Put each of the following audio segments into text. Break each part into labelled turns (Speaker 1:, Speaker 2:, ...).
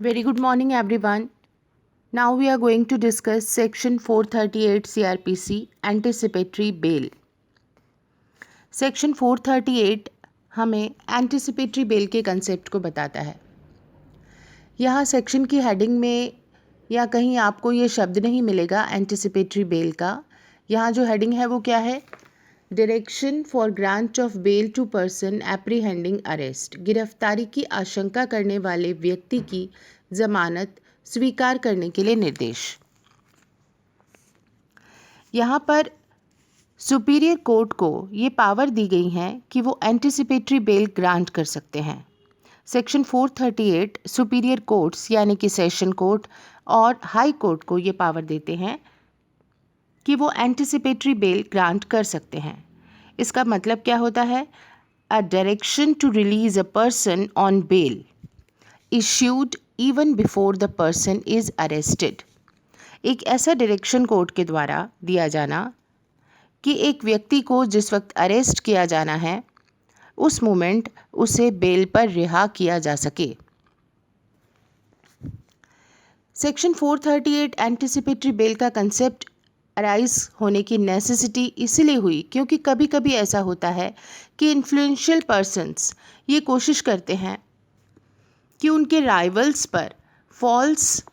Speaker 1: Very good morning, everyone. Now we are going to discuss Section 438 CRPC Anticipatory Bail. Section 438 हमें anticipatory bell के concept को बताता है. यहाँ सेक्शन की हेडिंग में या कहीं आपको ये शब्द नहीं मिलेगा एंटिसिपेटरी बेल का. यहाँ जो हेडिंग है वो क्या है? Direction for grant of bail to person apprehending arrest. गिरफ्तारी की आशंका करने वाले व्यक्ति की जमानत स्वीकार करने के लिए निर्देश. यहाँ पर सुपीरियर कोर्ट को ये पावर दी गई है कि वो एंटिसिपेटरी बेल ग्रांट कर सकते हैं. सेक्शन 438 सुपीरियर कोर्ट्स यानी कि सेशन कोर्ट और हाई कोर्ट को ये पावर देते हैं कि वो एंटिसिपेटरी बेल ग्रांट कर सकते हैं. इसका मतलब क्या होता है? A direction to release a person on bail issued even before the person is arrested. एक ऐसा डायरेक्शन कोर्ट के द्वारा दिया जाना कि एक व्यक्ति को जिस वक्त अरेस्ट किया जाना है उस मोमेंट उसे बेल पर रिहा किया जा सके. सेक्शन 438 एंटिसिपेटरी बेल का कंसेप्ट अराइज होने की नेसेसिटी इसीलिए हुई क्योंकि कभी कभी ऐसा होता है कि इन्फ्लुएंशियल पर्सन्स ये कोशिश करते हैं कि उनके राइवल्स पर फॉल्स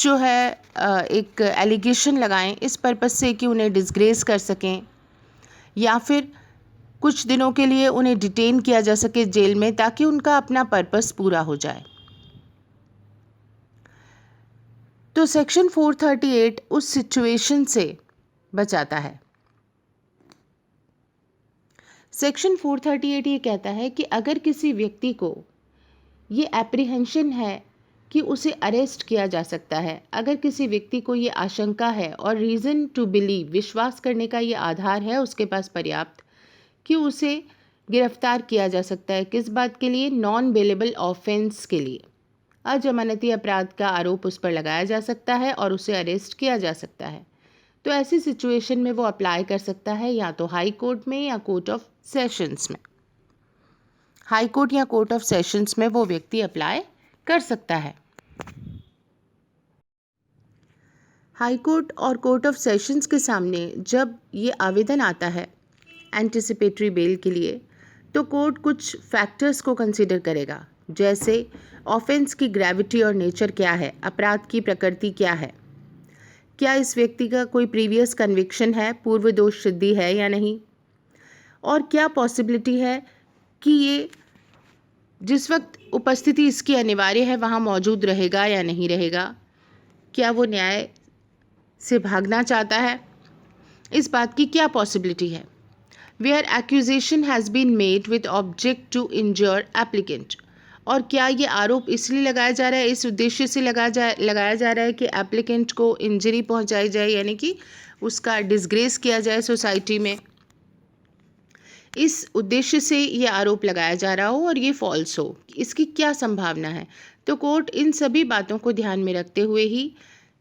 Speaker 1: जो है एक एलिगेशन लगाएं इस पर्पस से कि उन्हें डिसग्रेस कर सकें या फिर कुछ दिनों के लिए उन्हें डिटेन किया जा सके जेल में ताकि उनका अपना पर्पस पूरा हो जाए. तो सेक्शन 438 उस सिचुएशन से बचाता है. सेक्शन 438 ये कहता है कि अगर किसी व्यक्ति को ये एप्रीहेंशन है कि उसे अरेस्ट किया जा सकता है, अगर किसी व्यक्ति को ये आशंका है और रीज़न टू बिलीव विश्वास करने का ये आधार है उसके पास पर्याप्त कि उसे गिरफ्तार किया जा सकता है. किस बात के लिए? नॉन बेलेबल ऑफेंस के लिए. अजमानती अपराध का आरोप उस पर लगाया जा सकता है और उसे अरेस्ट किया जा सकता है. तो ऐसी सिचुएशन में वो अप्लाई कर सकता है या तो हाई कोर्ट में या कोर्ट ऑफ सेशंस में. हाई कोर्ट या कोर्ट ऑफ सेशंस में वो व्यक्ति अप्लाई कर सकता है. हाई कोर्ट और कोर्ट ऑफ सेशंस के सामने जब ये आवेदन आता है एंटिसिपेटरी बेल के लिए तो कोर्ट कुछ फैक्टर्स को कंसीडर करेगा, जैसे ऑफेंस की ग्रेविटी और नेचर क्या है, अपराध की प्रकृति क्या है, क्या इस व्यक्ति का कोई प्रीवियस कन्विक्शन है, पूर्व दोष सिद्धि है या नहीं, और क्या पॉसिबिलिटी है कि ये जिस वक्त उपस्थिति इसकी अनिवार्य है वहाँ मौजूद रहेगा या नहीं रहेगा, क्या वो न्याय से भागना चाहता है, इस बात की क्या पॉसिबिलिटी है. Where accusation has been made with object to injure applicant. और क्या ये आरोप इसलिए लगाया जा रहा है, इस उद्देश्य से लगाया जा रहा है कि एप्लीकेंट को इंजरी पहुंचाई जाए यानी कि उसका डिसग्रेस किया जाए सोसाइटी में, इस उद्देश्य से ये आरोप लगाया जा रहा हो और ये फॉल्स हो, इसकी क्या संभावना है. तो कोर्ट इन सभी बातों को ध्यान में रखते हुए ही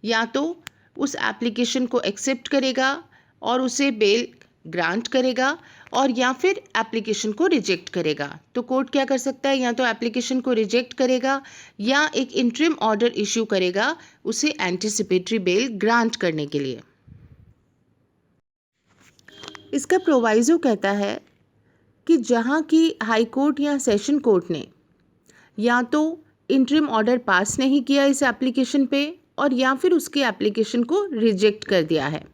Speaker 1: या तो उस एप्लीकेशन को एक्सेप्ट करेगा और उसे बेल ग्रांट करेगा और या फिर एप्लीकेशन को रिजेक्ट करेगा. तो कोर्ट क्या कर सकता है? या तो एप्लीकेशन को रिजेक्ट करेगा या एक इंटरिम ऑर्डर इश्यू करेगा उसे एंटिसिपेटरी बेल ग्रांट करने के लिए. इसका प्रोवाइजो कहता है कि जहाँ की हाई कोर्ट या सेशन कोर्ट ने या तो इंटरिम ऑर्डर पास नहीं किया इस एप्लीकेशन पे और या फिर उसके एप्लीकेशन को रिजेक्ट कर दिया है,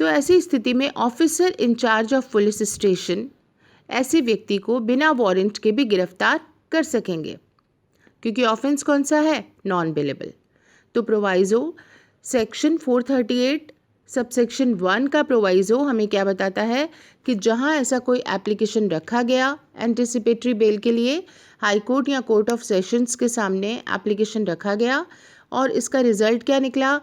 Speaker 1: तो ऐसी स्थिति में officer in charge of police station ऐसे व्यक्ति को बिना वारंट के भी गिरफ्तार कर सकेंगे क्योंकि ऑफेंस कौन सा है? Non bailable. तो प्रोवाइजो सेक्शन 438 सबसेक्शन 1 का प्रोवाइजो हमें क्या बताता है कि जहां ऐसा कोई एप्लीकेशन रखा गया एंटिसिपेटरी बेल के लिए, हाई कोर्ट या कोर्ट ऑफ सेशंस के सामने एप्लीकेशन रखा गया और इसका रिजल्ट क्या निकला,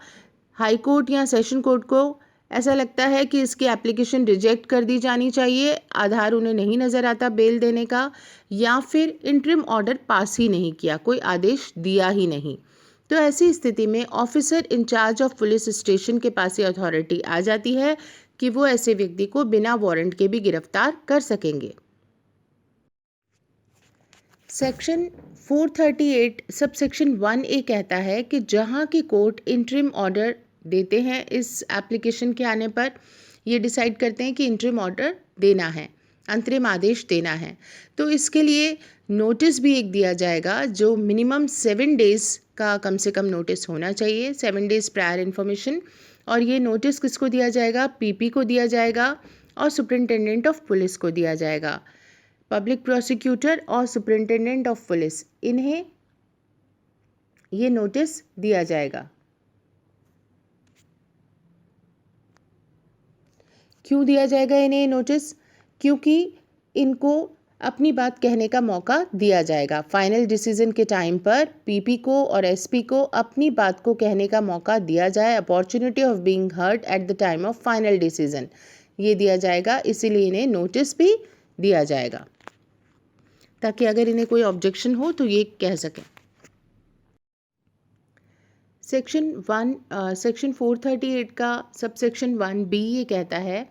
Speaker 1: हाई कोर्ट या सेशन कोर्ट को ऐसा लगता है कि इसकी एप्लीकेशन रिजेक्ट कर दी जानी चाहिए, आधार उन्हें नहीं नज़र आता बेल देने का, या फिर इंटरिम ऑर्डर पास ही नहीं किया, कोई आदेश दिया ही नहीं, तो ऐसी स्थिति में officer in charge of police station के पास ये अथॉरिटी आ जाती है कि वो ऐसे व्यक्ति को बिना वारंट के भी गिरफ्तार कर सकेंगे. सेक्शन 438 सब सेक्शन 1A कहता है कि जहाँ की कोर्ट इंटरिम ऑर्डर देते हैं, इस एप्लीकेशन के आने पर ये डिसाइड करते हैं कि इंटरिम ऑर्डर देना है, अंतरिम आदेश देना है, तो इसके लिए नोटिस भी एक दिया जाएगा जो मिनिमम 7 डेज़ का कम से कम नोटिस होना चाहिए, 7 डेज़ प्रायर इन्फॉर्मेशन। और ये नोटिस किसको दिया जाएगा? पीपी को दिया जाएगा और सुपरिटेंडेंट ऑफ पुलिस को दिया जाएगा। पब्लिक प्रोसिक्यूटर और सुपरिटेंडेंट ऑफ पुलिस, इन्हें ये नोटिस दिया जाएगा। क्यों दिया जाएगा इन्हें नोटिस? क्योंकि इनको अपनी बात कहने का मौका दिया जाएगा। फाइनल डिसीजन के टाइम पर पीपी को और एसपी को अपनी बात को कहने का मौका दिया जाए, opportunity of being heard at the time of final decision, ये दिया जाएगा। इसीलिए इन्हें नोटिस भी दिया जाएगा ताकि अगर इन्हें कोई ऑब्जेक्शन हो तो ये कह सकें। सेक्शन 438 का सब सेक्शन 1B ये कहता है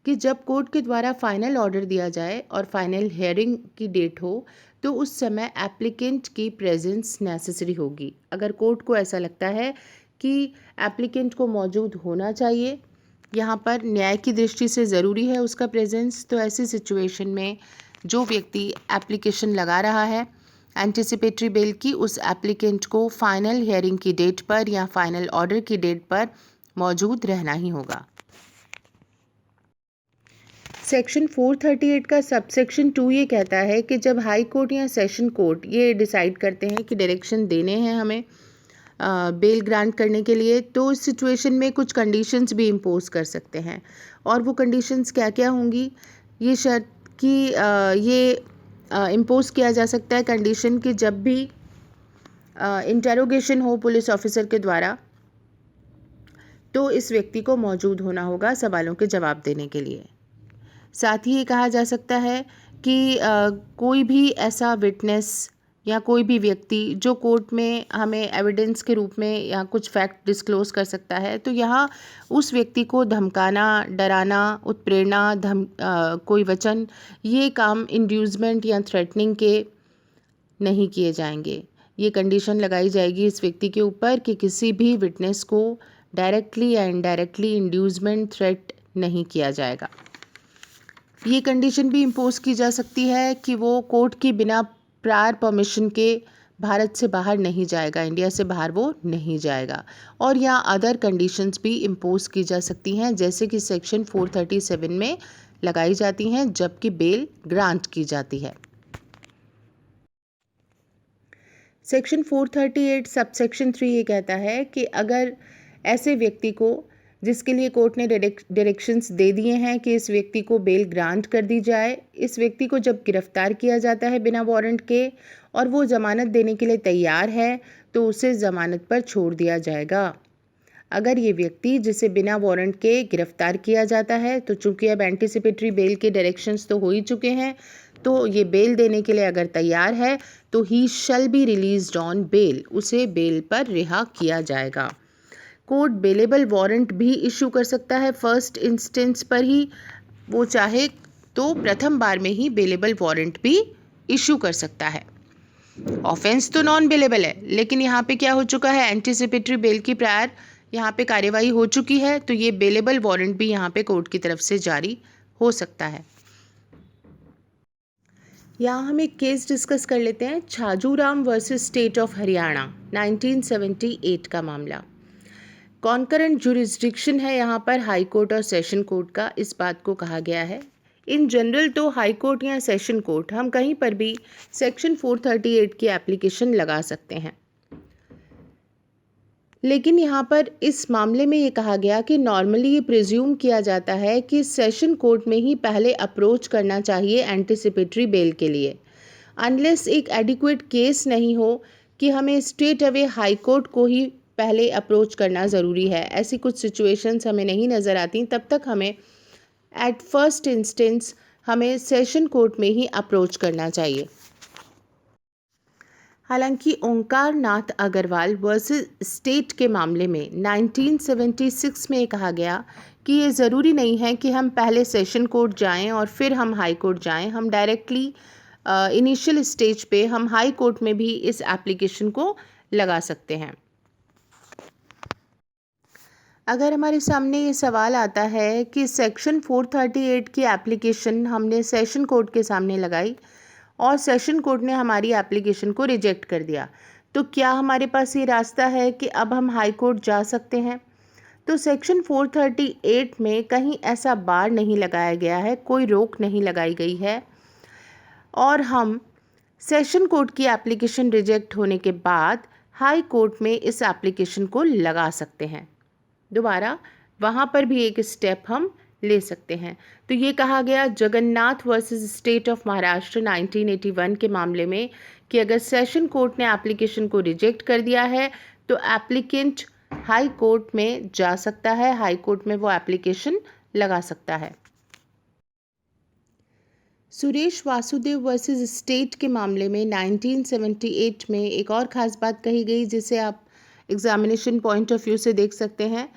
Speaker 1: कि जब कोर्ट के द्वारा फाइनल ऑर्डर दिया जाए और फाइनल हियरिंग की डेट हो तो उस समय एप्लीकेंट की प्रेजेंस नेसेसरी होगी। अगर कोर्ट को ऐसा लगता है कि एप्लीकेंट को मौजूद होना चाहिए, यहाँ पर न्याय की दृष्टि से ज़रूरी है उसका प्रेजेंस, तो ऐसी सिचुएशन में जो व्यक्ति एप्लीकेशन लगा रहा है एंटिसिपेटरी बेल की, उस एप्लीकेंट को फाइनल हियरिंग की डेट पर या फाइनल ऑर्डर की डेट पर मौजूद रहना ही होगा। सेक्शन 438 का सब सेक्शन 2 ये कहता है कि जब हाई कोर्ट या सेशन कोर्ट ये डिसाइड करते हैं कि डायरेक्शन देने हैं हमें बेल ग्रांट करने के लिए, तो इस सिचुएशन में कुछ कंडीशंस भी इम्पोज कर सकते हैं। और वो कंडीशंस क्या क्या होंगी? ये शर्त कि ये इम्पोज किया जा सकता है कंडीशन कि जब भी इंटेरोगेशन हो पुलिस ऑफिसर के द्वारा तो इस व्यक्ति को मौजूद होना होगा सवालों के जवाब देने के लिए। साथ ही ये कहा जा सकता है कि कोई भी ऐसा विटनेस या कोई भी व्यक्ति जो कोर्ट में हमें एविडेंस के रूप में या कुछ फैक्ट डिस्क्लोज कर सकता है, तो यहाँ उस व्यक्ति को धमकाना, डराना, उत्प्रेरणा, कोई वचन, ये काम इंड्यूसमेंट या थ्रेटनिंग के नहीं किए जाएंगे। ये कंडीशन लगाई जाएगी इस व्यक्ति के ऊपर कि किसी भी विटनेस को डायरेक्टली या इनडायरेक्टली इंड्यूसमेंट, थ्रेट नहीं किया जाएगा। ये कंडीशन भी इम्पोज की जा सकती है कि वो कोर्ट की बिना प्रायर परमिशन के भारत से बाहर नहीं जाएगा, इंडिया से बाहर वो नहीं जाएगा। और यहाँ अदर कंडीशंस भी इम्पोज की जा सकती हैं जैसे कि सेक्शन 437 में लगाई जाती हैं जबकि बेल ग्रांट की जाती है। सेक्शन 438 सब सेक्शन 3 ये कहता है कि अगर ऐसे व्यक्ति को जिसके लिए कोर्ट ने डायरेक्शंस दे दिए हैं कि इस व्यक्ति को बेल ग्रांट कर दी जाए, इस व्यक्ति को जब गिरफ्तार किया जाता है बिना वारंट के और वो ज़मानत देने के लिए तैयार है तो उसे ज़मानत पर छोड़ दिया जाएगा। अगर ये व्यक्ति जिसे बिना वारंट के गिरफ्तार किया जाता है, तो चूंकि अब एंटिसिपेटरी बेल के डायरेक्शंस तो हो ही चुके हैं, तो ये बेल देने के लिए अगर तैयार है तो ही shall be released on bail, उसे बेल पर रिहा किया जाएगा। कोर्ट बेलेबल वारंट भी इशू कर सकता है फर्स्ट इंस्टेंस पर ही, वो चाहे तो प्रथम बार में ही बेलेबल वारंट भी इशू कर सकता है। ऑफेंस तो नॉन बेलेबल है, लेकिन यहाँ पे क्या हो चुका है, एंटिसिपेटरी बेल की प्रायर यहाँ पे कार्यवाही हो चुकी है, तो ये बेलेबल वारंट भी यहाँ पे कोर्ट की तरफ से जारी हो सकता है। यहाँ हम एक केस डिस्कस कर लेते हैं, Chhajuram versus state of Haryana 1978 का मामला। कॉन्करेंट जुरिस्डिक्शन है यहाँ पर हाई कोर्ट और सेशन कोर्ट का, इस बात को कहा गया है। इन जनरल तो हाई कोर्ट या सेशन कोर्ट हम कहीं पर भी सेक्शन 438 की एप्लीकेशन लगा सकते हैं, लेकिन यहाँ पर इस मामले में ये कहा गया कि नॉर्मली ये प्रिज्यूम किया जाता है कि सेशन कोर्ट में ही पहले अप्रोच करना चाहिए एंटिसिपेटरी बेल के लिए, अनलेस एक एडिक्वेट केस नहीं हो कि हमें स्ट्रेट अवे हाई कोर्ट को ही पहले अप्रोच करना ज़रूरी है। ऐसी कुछ सिचुएशंस हमें नहीं नज़र आती, तब तक हमें एट फर्स्ट इंस्टेंस हमें सेशन कोर्ट में ही अप्रोच करना चाहिए। हालांकि ओंकार नाथ अग्रवाल वर्सेस स्टेट के मामले में 1976 में कहा गया कि ये ज़रूरी नहीं है कि हम पहले सेशन कोर्ट जाएं और फिर हम हाई कोर्ट जाएं, हम डायरेक्टली इनिशियल स्टेज पे हम हाई कोर्ट में भी इस एप्लीकेशन को लगा सकते हैं। अगर हमारे सामने ये सवाल आता है कि सेक्शन 438 की एप्लीकेशन हमने सेशन कोर्ट के सामने लगाई और सेशन कोर्ट ने हमारी एप्लीकेशन को रिजेक्ट कर दिया, तो क्या हमारे पास ये रास्ता है कि अब हम हाई कोर्ट जा सकते हैं? तो सेक्शन 438 में कहीं ऐसा बार नहीं लगाया गया है, कोई रोक नहीं लगाई गई है और हम सेशन कोर्ट की एप्लीकेशन रिजेक्ट होने के बाद हाई कोर्ट में इस एप्लीकेशन को लगा सकते हैं। दोबारा वहाँ पर भी एक स्टेप हम ले सकते हैं। तो ये कहा गया Jagannath versus state of Maharashtra 1981 के मामले में कि अगर सेशन कोर्ट ने एप्लीकेशन को रिजेक्ट कर दिया है तो एप्लीकेंट हाई कोर्ट में जा सकता है, हाई कोर्ट में वो एप्लीकेशन लगा सकता है। सुरेश वासुदेव वर्सेस स्टेट के मामले में 1978 में एक और ख़ास बात कही गई जिसे आप एग्जामिनेशन पॉइंट ऑफ व्यू से देख सकते हैं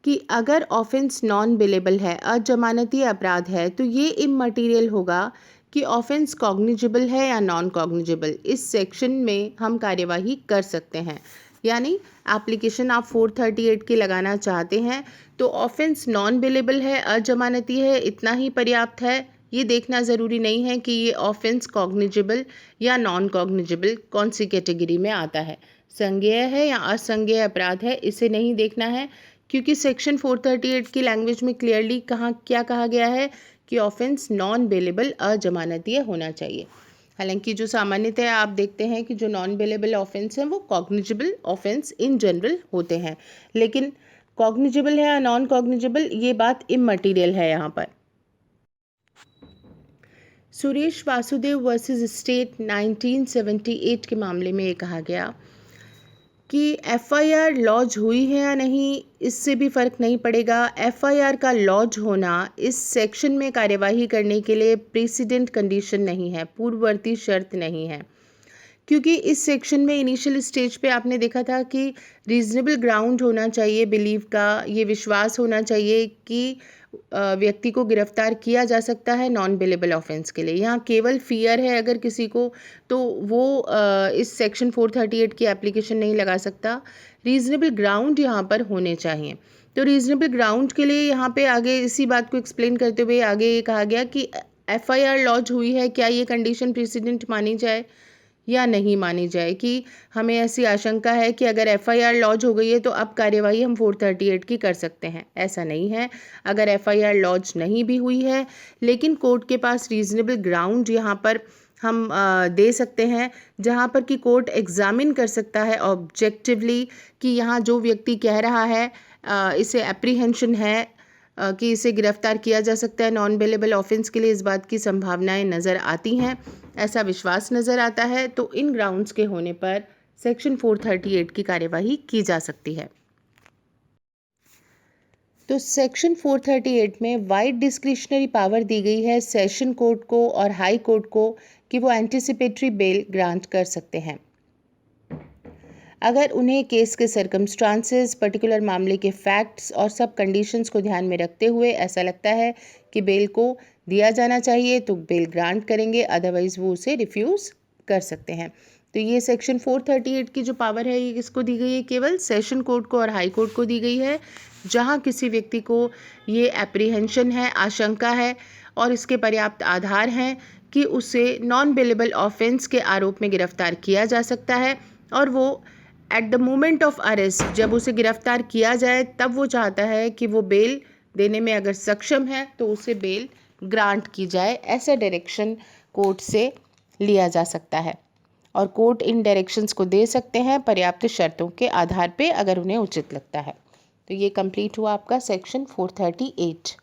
Speaker 1: कि अगर ऑफेंस नॉन बेलेबल है, अजमानती अपराध है, तो ये इममटीरियल होगा कि ऑफेंस कॉग्निजेबल है या नॉन कॉग्निजेबल। इस सेक्शन में हम कार्यवाही कर सकते हैं। यानी एप्लीकेशन आप 438 की लगाना चाहते हैं तो ऑफेंस नॉन बेलेबल है, अजमानती है, इतना ही पर्याप्त है। ये देखना ज़रूरी नहीं है कि ये ऑफेंस कॉग्निजेबल या नॉन कॉग्निजेबल कौन सी कैटेगरी में आता है, संज्ञेय है या असंज्ञेय अपराध है, इसे नहीं देखना है, क्योंकि सेक्शन 438 की लैंग्वेज में क्लियरली क्या कहा गया है कि ऑफेंस नॉन बेलेबल अजमानतीय होना चाहिए। हालांकि जो सामान्यतः आप देखते हैं कि जो नॉन बेलेबल ऑफेंस हैं वो कॉग्निजेबल ऑफेंस इन जनरल होते हैं, लेकिन कॉग्निजेबल है या नॉन कॉग्निजेबल ये बात इममटीरियल है यहाँ पर। सुरेश वासुदेव वर्सेस स्टेट 1978 के मामले में ये कहा गया कि एफआईआर लॉज हुई है या नहीं इससे भी फ़र्क नहीं पड़ेगा। एफआईआर का लॉज होना इस सेक्शन में कार्यवाही करने के लिए प्रेसिडेंट कंडीशन नहीं है, पूर्ववर्ती शर्त नहीं है, क्योंकि इस सेक्शन में इनिशियल स्टेज पे आपने देखा था कि रीज़नेबल ग्राउंड होना चाहिए बिलीव का, ये विश्वास होना चाहिए कि व्यक्ति को गिरफ्तार किया जा सकता है नॉन बेलेबल ऑफेंस के लिए। यहाँ केवल फियर है अगर किसी को, तो वो इस सेक्शन 438 की एप्लीकेशन नहीं लगा सकता। रीज़नेबल ग्राउंड यहाँ पर होने चाहिए। तो रीज़नेबल ग्राउंड के लिए यहाँ पे आगे इसी बात को एक्सप्लेन करते हुए आगे ये कहा गया कि एफआईआर लॉज हुई है, क्या ये कंडीशन प्रेसिडेंट मानी जाए या नहीं मानी जाए, कि हमें ऐसी आशंका है कि अगर एफआईआर लॉज हो गई है तो अब कार्यवाही हम 438 की कर सकते हैं। ऐसा नहीं है। अगर एफआईआर लॉज नहीं भी हुई है लेकिन कोर्ट के पास रीज़नेबल ग्राउंड यहाँ पर हम दे सकते हैं, जहाँ पर कि कोर्ट एग्जामिन कर सकता है ऑब्जेक्टिवली कि यहाँ जो व्यक्ति कह रहा है इसे एप्रीहेंशन है कि इसे गिरफ्तार किया जा सकता है नॉन बेलेबल ऑफेंस के लिए, इस बात की संभावनाएं नज़र आती हैं, ऐसा विश्वास नज़र आता है, तो इन ग्राउंड्स के होने पर सेक्शन 438 की कार्यवाही की जा सकती है। तो सेक्शन 438 में वाइड डिस्क्रिशनरी पावर दी गई है सेशन कोर्ट को और हाई कोर्ट को कि वो एंटिसिपेटरी बेल ग्रांट कर सकते हैं अगर उन्हें केस के सर्कमस्टांसेस, पर्टिकुलर मामले के फैक्ट्स और सब कंडीशंस को ध्यान में रखते हुए ऐसा लगता है कि बेल को दिया जाना चाहिए तो बेल ग्रांट करेंगे, अदरवाइज़ वो उसे रिफ्यूज़ कर सकते हैं। तो ये सेक्शन 438 की जो पावर है ये किसको दी गई है? केवल सेशन कोर्ट को और हाई कोर्ट को दी गई है। जहाँ किसी व्यक्ति को ये एप्रीहेंशन है, आशंका है और इसके पर्याप्त आधार हैं कि उसे नॉन बेलेबल ऑफेंस के आरोप में गिरफ्तार किया जा सकता है और वो at the moment of arrest, जब उसे गिरफ्तार किया जाए तब वो चाहता है कि वो बेल देने में अगर सक्षम है तो उसे बेल ग्रांट की जाए। ऐसा डायरेक्शन कोर्ट से लिया जा सकता है और कोर्ट इन डायरेक्शंस को दे सकते हैं पर्याप्त शर्तों के आधार पे अगर उन्हें उचित लगता है। तो ये कंप्लीट हुआ आपका सेक्शन 438।